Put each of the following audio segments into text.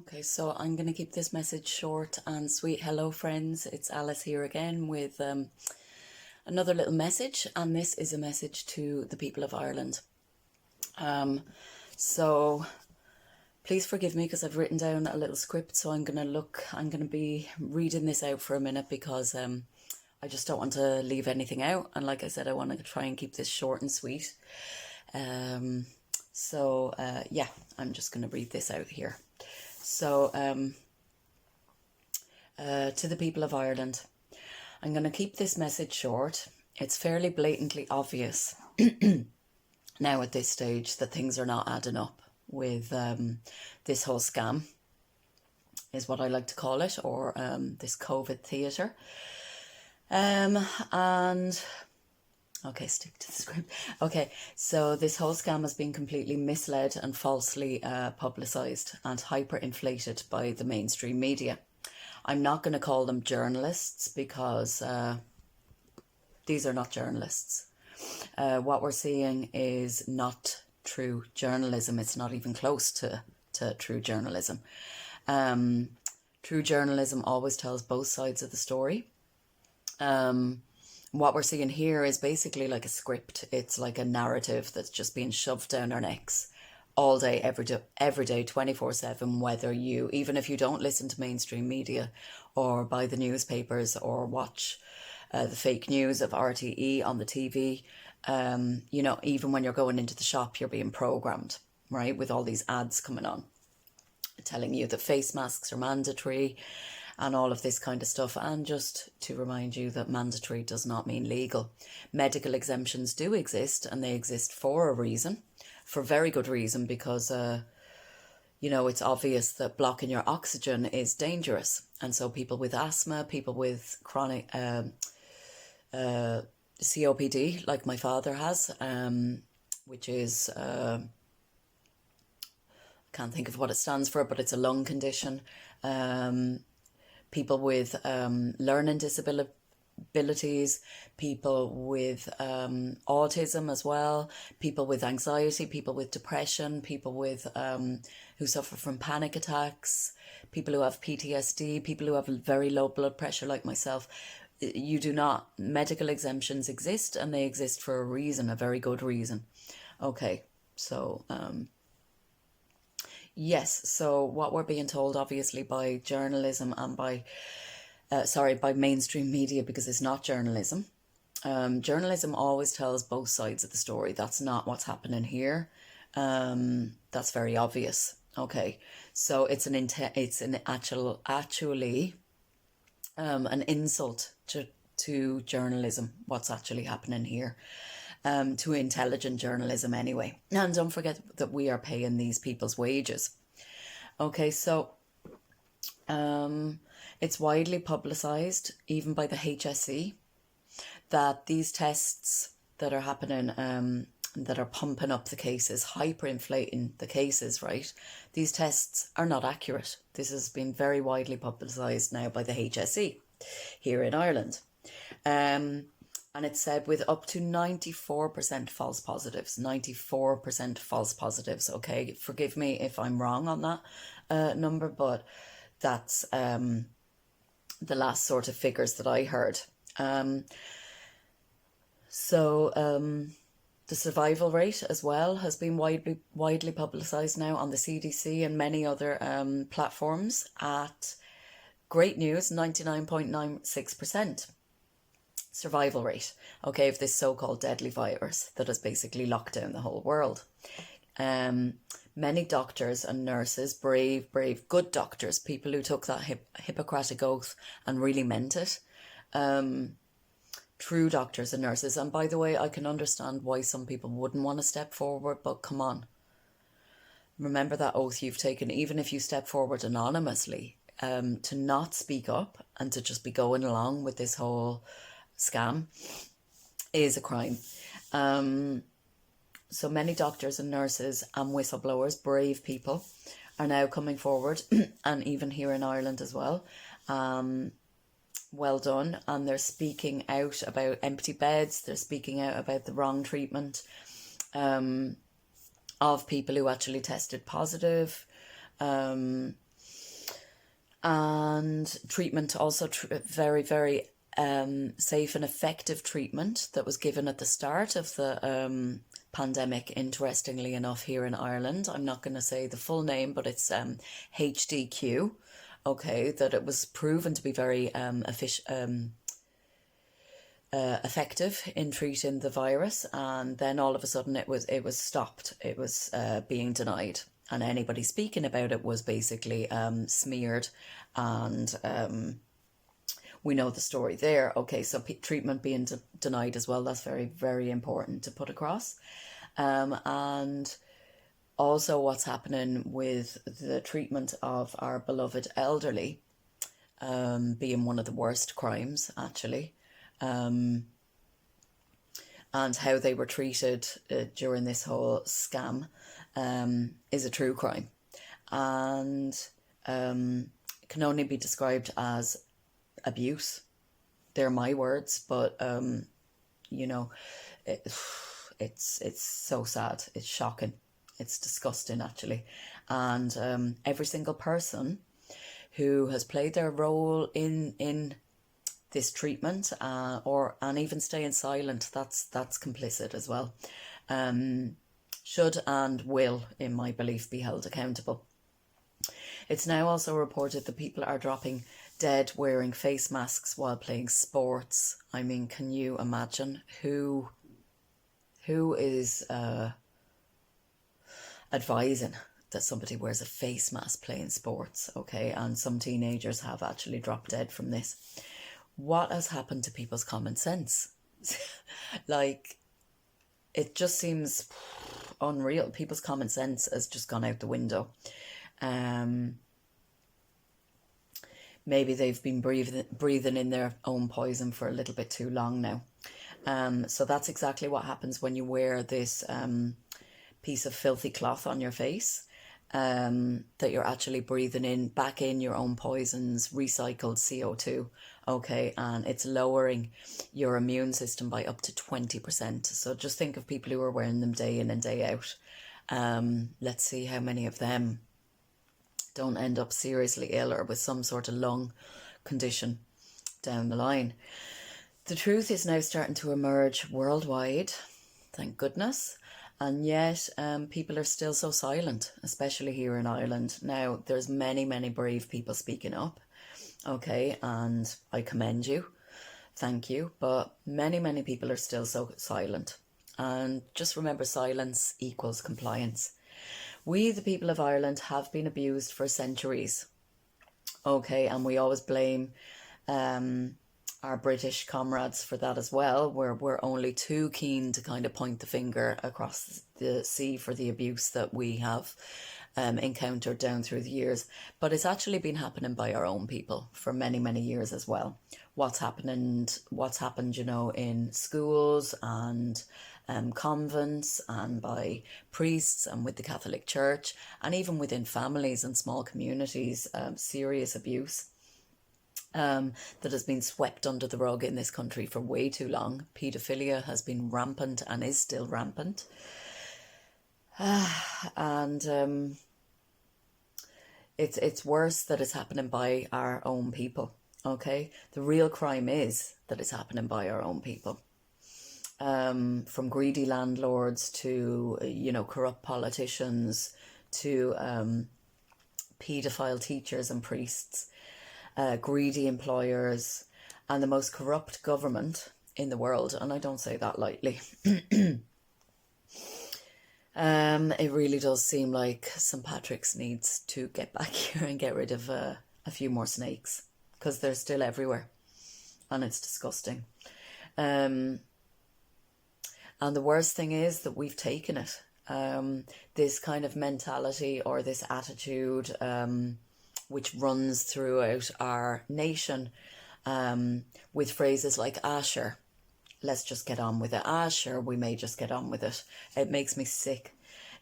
Okay, so I'm going to keep this message short and sweet. Hello, friends. It's Alice here again with another little message, and this is a message to the people of Ireland. So please forgive me because I've written down a little script, so I'm going to be reading this out for a minute because I just don't want to leave anything out. And like I said, I want to try and keep this short and sweet. Yeah, I'm just going to read this out here. So, to the people of Ireland, I'm going to keep this message short. It's fairly blatantly obvious now at this stage that things are not adding up with this whole scam, is what I like to call it, or this COVID theatre. Okay, stick to the script. Okay, so this whole scam has been completely misled and falsely publicised and hyperinflated by the mainstream media. I'm not going to call them journalists because these are not journalists. What we're seeing is not true journalism. It's not even close to true journalism. True journalism always tells both sides of the story. What we're seeing here is basically like a script. It's like a narrative that's just being shoved down our necks all day, every day, 24/7, even if you don't listen to mainstream media or buy the newspapers or watch the fake news of RTE on the TV, even when you're going into the shop, you're being programmed, right? With all these ads coming on, telling you that face masks are mandatory, and all of this kind of stuff. And just to remind you that mandatory does not mean legal. Medical exemptions do exist, and they exist for a reason, for very good reason, because, it's obvious that blocking your oxygen is dangerous. And so people with asthma, people with chronic COPD, like my father has, which is, can't think of what it stands for, but it's a lung condition. People with learning disabilities, people with autism as well, people with anxiety, people with depression, people with who suffer from panic attacks, people who have PTSD, people who have very low blood pressure like myself. Medical exemptions exist, and they exist for a reason, a very good reason. Okay, so yes, so what we're being told, obviously, by journalism and by mainstream media, because it's not journalism. Journalism always tells both sides of the story. That's not what's happening here. That's very obvious. Okay, so it's an insult to journalism. What's actually happening here? To intelligent journalism anyway. And don't forget that we are paying these people's wages. Okay, so it's widely publicised, even by the HSE, that these tests that are happening, that are pumping up the cases, hyperinflating the cases, right? These tests are not accurate. This has been very widely publicised now by the HSE here in Ireland. And it said with up to 94% false positives, 94% false positives. Okay, forgive me if I'm wrong on that number, but that's the last sort of figures that I heard. The survival rate as well has been widely publicised now on the CDC and many other platforms at great news, 99.96%. Survival rate, okay, of this so-called deadly virus that has basically locked down the whole world. Many doctors and nurses, brave, good doctors, people who took that Hippocratic oath and really meant it, true doctors and nurses. And by the way, I can understand why some people wouldn't want to step forward, but come on. Remember that oath you've taken, even if you step forward anonymously, to not speak up and to just be going along with this whole scam is a crime. So many doctors and nurses and whistleblowers, brave people, are now coming forward, and even here in Ireland as well. Well done. And they're speaking out about empty beds. They're speaking out about the wrong treatment of people who actually tested positive. And treatment also very, very safe and effective treatment that was given at the start of the pandemic, interestingly enough, here in Ireland. I'm not going to say the full name, but it's HDQ. Okay, that it was proven to be very effective in treating the virus, and then all of a sudden it was stopped. It was being denied, and anybody speaking about it was basically smeared, and we know the story there. Okay, so treatment being denied as well. That's very, very important to put across, and also what's happening with the treatment of our beloved elderly, being one of the worst crimes actually. And how they were treated during this whole scam is a true crime, and can only be described as abuse. They're my words, but you know, it's so sad. It's shocking. It's disgusting, actually. And every single person who has played their role in this treatment, and even staying silent, that's complicit as well, should and will, in my belief, be held accountable. It's now also reported that people are dropping dead wearing face masks while playing sports. I mean, can you imagine who is advising that somebody wears a face mask playing sports? Okay, and some teenagers have actually dropped dead from this. What has happened to people's common sense? Like, it just seems unreal. People's common sense has just gone out the window. Maybe they've been breathing in their own poison for a little bit too long now. So that's exactly what happens when you wear this piece of filthy cloth on your face. That you're actually breathing back in your own poisons, recycled CO2, okay, and it's lowering your immune system by up to 20%. So just think of people who are wearing them day in and day out. Let's see how many of them don't end up seriously ill or with some sort of lung condition down the line. The truth is now starting to emerge worldwide, thank goodness. And yet people are still so silent, especially here in Ireland. Now, there's many, many brave people speaking up, okay, and I commend you, thank you, but many, many people are still so silent. And just remember, silence equals compliance. We, the people of Ireland, have been abused for centuries, okay, and we always blame our British comrades for that as well. We're only too keen to kind of point the finger across the sea for the abuse that we have encountered down through the years. But it's actually been happening by our own people for many, many years as well. What's happened, you know, in schools and convents, and by priests, and with the Catholic Church, and even within families and small communities, serious abuse. That has been swept under the rug in this country for way too long. Paedophilia has been rampant and is still rampant. And it's worse that it's happening by our own people, okay? The real crime is that it's happening by our own people. From greedy landlords to, you know, corrupt politicians to paedophile teachers and priests. Greedy employers, and the most corrupt government in the world, and I don't say that lightly. It really does seem like St. Patrick's needs to get back here and get rid of a few more snakes, because they're still everywhere, and it's disgusting. And the worst thing is that we've taken it. This kind of mentality or this attitude, which runs throughout our nation, with phrases like, sure, let's just get on with it. Sure, we may just get on with it. It makes me sick,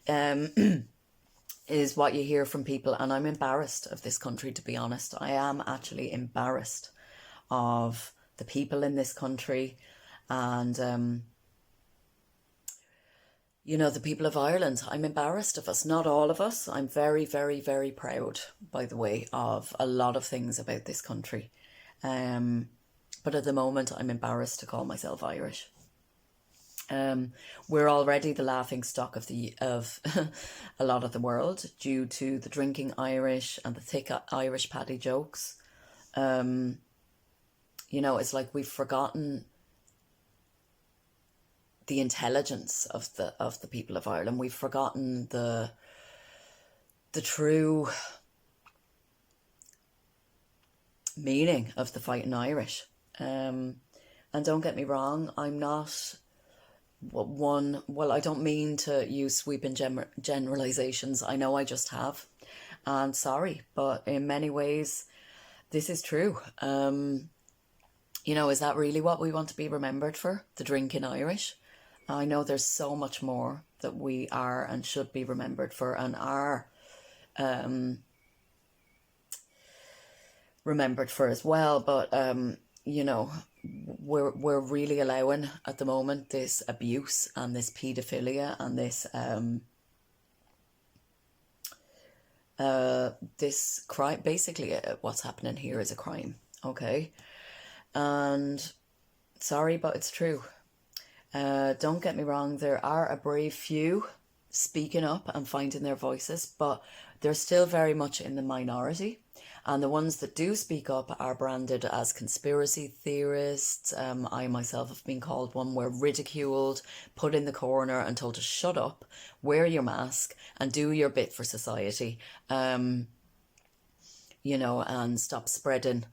is what you hear from people. And I'm embarrassed of this country, to be honest. I am actually embarrassed of the people in this country. And You know, the people of Ireland, I'm embarrassed of us, not all of us. I'm very, very, very proud, by the way, of a lot of things about this country. Um, but at the moment, I'm embarrassed to call myself Irish. Um, we're already the laughing stock of a lot of the world due to the drinking Irish and the thick Irish paddy jokes. Um, you know, it's like we've forgotten the intelligence of the people of Ireland. We've forgotten the true meaning of the fighting Irish. And don't get me wrong, I'm not one. Well, I don't mean to use sweeping generalizations. I know I just have, and sorry, but in many ways, this is true. You know, is that really what we want to be remembered for? The drinking Irish? I know there's so much more that we are and should be remembered for and are remembered for as well. But you know, we're really allowing at the moment this abuse and this paedophilia and this crime. Basically, what's happening here is a crime. Okay, and sorry, but it's true. Don't get me wrong, there are a brave few speaking up and finding their voices, but they're still very much in the minority. And the ones that do speak up are branded as conspiracy theorists. I myself have been called one. We're ridiculed, put in the corner and told to shut up, wear your mask and do your bit for society. You know, and stop spreading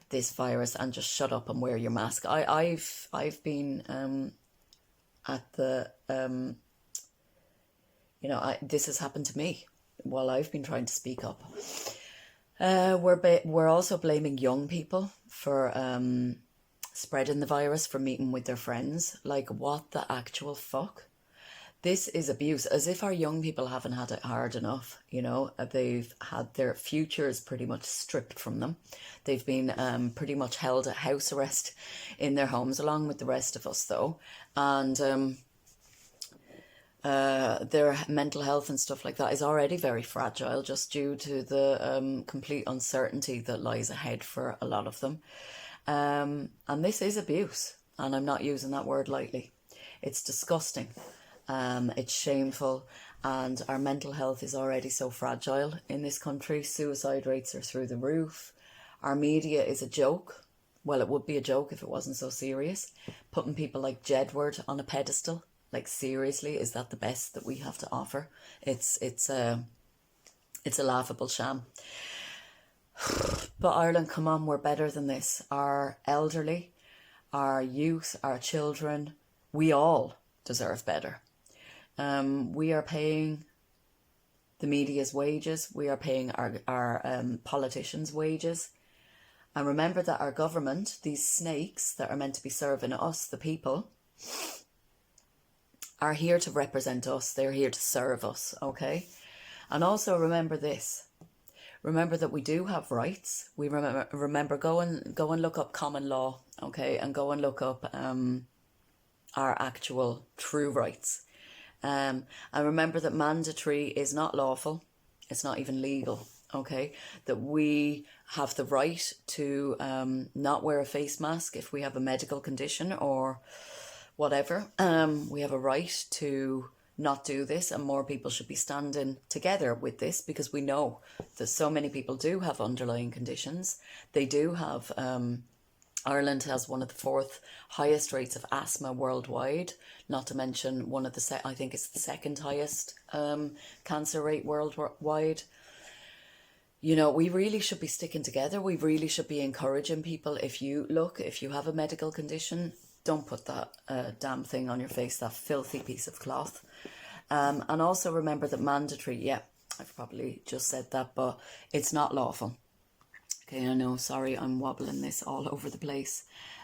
this virus and just shut up and wear your mask. I've been at the you know, this has happened to me while I've been trying to speak up. We're also blaming young people for spreading the virus, for meeting with their friends. Like, what the actual fuck? This is abuse, as if our young people haven't had it hard enough. You know, they've had their futures pretty much stripped from them. They've been pretty much held at house arrest in their homes, along with the rest of us, though. And their mental health and stuff like that is already very fragile, just due to the complete uncertainty that lies ahead for a lot of them. And this is abuse, and I'm not using that word lightly. It's disgusting. It's shameful, and our mental health is already so fragile in this country. Suicide rates are through the roof. Our media is a joke. Well, it would be a joke if it wasn't so serious. Putting people like Jedward on a pedestal. Like, seriously, is that the best that we have to offer? It's a laughable sham. But Ireland, come on, we're better than this. Our elderly, our youth, our children, we all deserve better. We are paying the media's wages. We are paying our politicians' wages. And remember that our government, these snakes that are meant to be serving us, the people, are here to represent us. They're here to serve us, okay? And also remember this. Remember that we do have rights. We remember go and look up common law, okay? And go and look up our actual true rights. And remember that mandatory is not lawful. It's not even legal, okay? That we have the right to not wear a face mask if we have a medical condition or whatever. We have a right to not do this, and more people should be standing together with this, because we know that so many people do have underlying conditions. They do have... Ireland has one of the fourth highest rates of asthma worldwide, not to mention one of the, I think it's the second highest cancer rate worldwide. You know, we really should be sticking together. We really should be encouraging people. If you have a medical condition, don't put that damn thing on your face, that filthy piece of cloth. And also remember that mandatory, yeah, I've probably just said that, but it's not lawful. Okay, I know, sorry, I'm wobbling this all over the place.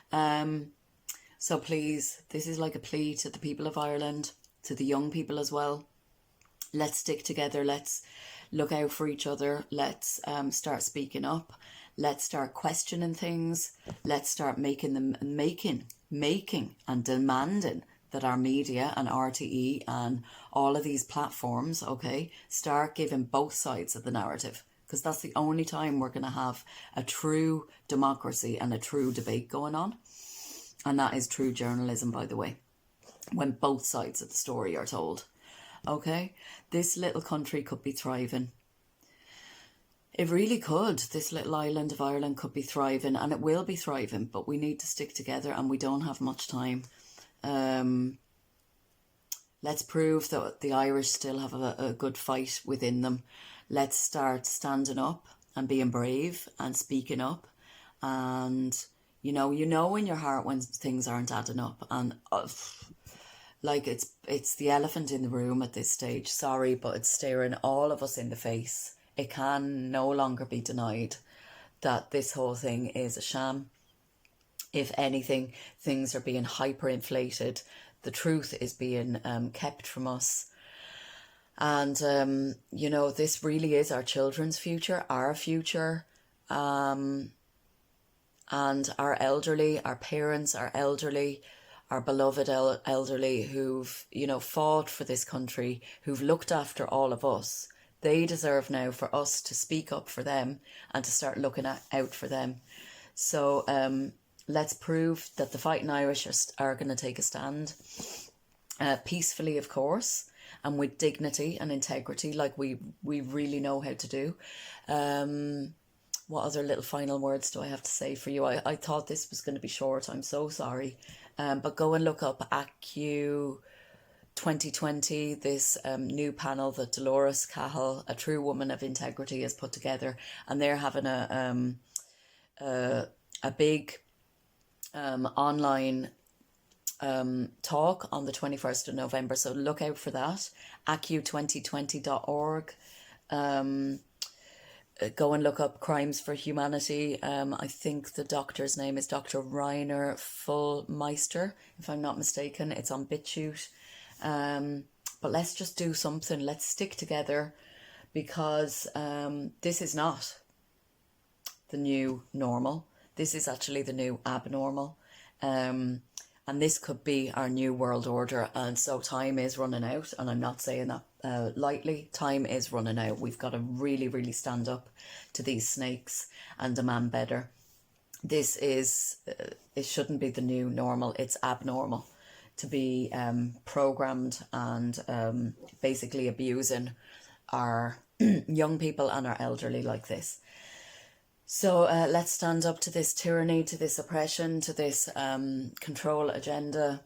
So please, this is like a plea to the people of Ireland, to the young people as well. Let's stick together. Let's look out for each other. Let's start speaking up. Let's start questioning things. Let's start making and demanding that our media and RTE and all of these platforms, okay, start giving both sides of the narrative. Because that's the only time we're going to have a true democracy and a true debate going on. And that is true journalism, by the way, when both sides of the story are told. Okay, this little country could be thriving. It really could. This little island of Ireland could be thriving, and it will be thriving, but we need to stick together, and we don't have much time. Let's prove that the Irish still have a good fight within them. Let's start standing up and being brave and speaking up. And, you know in your heart when things aren't adding up. And like it's the elephant in the room at this stage. Sorry, but it's staring all of us in the face. It can no longer be denied that this whole thing is a sham. If anything, things are being hyperinflated. The truth is being kept from us. And, this really is our children's future, our future. And our elderly, our parents, our elderly, our beloved elderly who've, fought for this country, who've looked after all of us. They deserve now for us to speak up for them and to start looking out for them. So let's prove that the fighting Irish are going to take a stand, peacefully, of course, and with dignity and integrity, like we really know how to do. What other little final words do I have to say for you? I thought this was going to be short. I'm so sorry. But go and look up ACU 2020, this new panel that Dolores Cahill, a true woman of integrity, has put together. And they're having a big online talk on the 21st of November. So look out for that. ACU2020.org. Go and look up Crimes for Humanity. I think the doctor's name is Dr. Rainer Fullmeister, if I'm not mistaken. It's on BitChute. But let's just do something. Let's stick together, because this is not the new normal. This is actually the new abnormal. And this could be our new world order. And so time is running out. And I'm not saying that lightly. Time is running out. We've got to really, really stand up to these snakes and demand better. This is, it shouldn't be the new normal. It's abnormal to be programmed and basically abusing our young people and our elderly like this. So let's stand up to this tyranny, to this oppression, to this control agenda.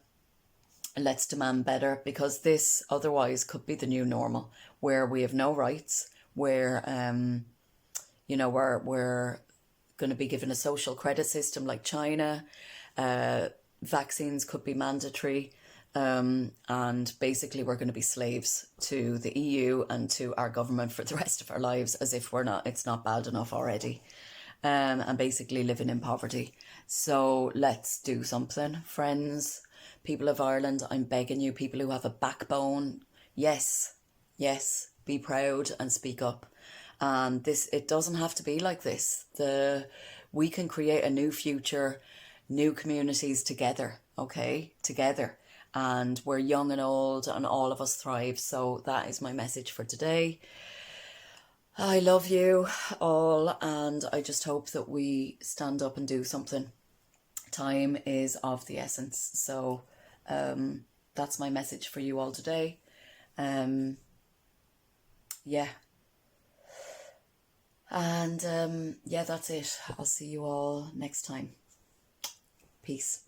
Let's demand better, because this otherwise could be the new normal, where we have no rights, where we're going to be given a social credit system like China. Vaccines could be mandatory. And basically we're going to be slaves to the EU and to our government for the rest of our lives, as if it's not bad enough already. And basically living in poverty. So let's do something, friends, people of Ireland. I'm begging you, people who have a backbone, yes, be proud and speak up. And it doesn't have to be like this. We can create a new future, new communities together, okay? Together. And we're young and old and all of us thrive. So that is my message for today. I love you all, and I just hope that we stand up and do something. Time is of the essence. So that's my message for you all today. Yeah. And that's it. I'll see you all next time. Peace.